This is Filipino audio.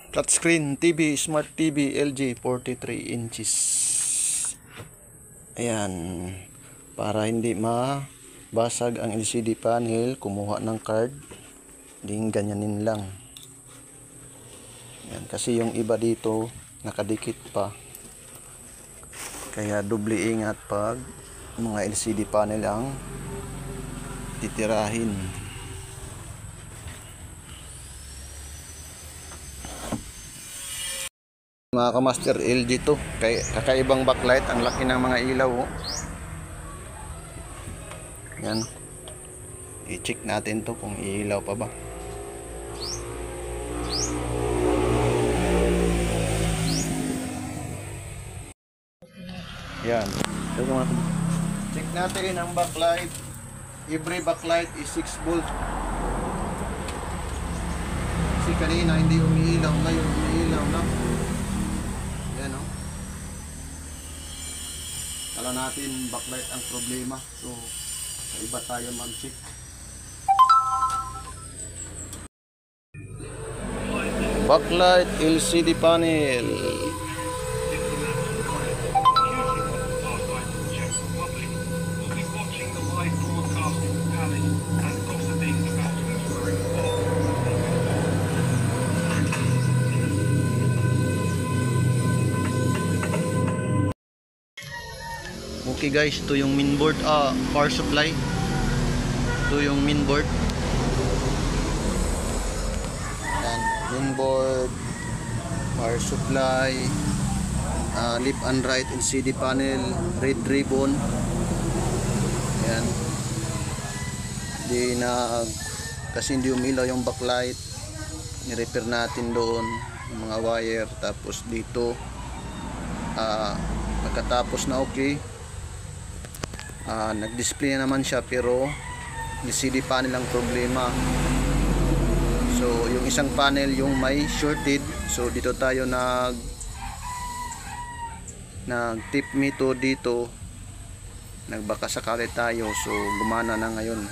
Flat screen TV, Smart TV LG 43 inches. Ayan. Para hindi mabasag ang LCD panel, kumuha ng card. Ding ganyanin lang. Ayan. Kasi yung iba dito nakadikit pa. Kaya doble ingat pag mga LCD panel ang titirahin. Mga kamaster, LG to. Kakaibang backlight. Ang laki ng mga ilaw. Oh. Yan. I-check natin to kung iilaw pa ba. Yan. Check natin ang backlight. Every backlight is 6 volt. Kasi kanina hindi umiilaw. Ngayon umiilaw na. Yan o. Kala natin backlight ang problema. So, sa iba tayo mag-check. Backlight LCD panel. Okay guys, ito yung mainboard, power supply. Ito yung mainboard. Yan, mainboard, power supply, left and right LCD panel, red ribbon. Yan. Kasi hindi umilaw yung backlight. Ni-repair natin doon yung mga wire. Tapos dito, pagkatapos na okay. Nag-display na naman siya pero LCD panel ang problema. So yung isang panel yung may shorted. So dito tayo nag-tip meter dito. Nagbaka sakali tayo. So gumana na ngayon.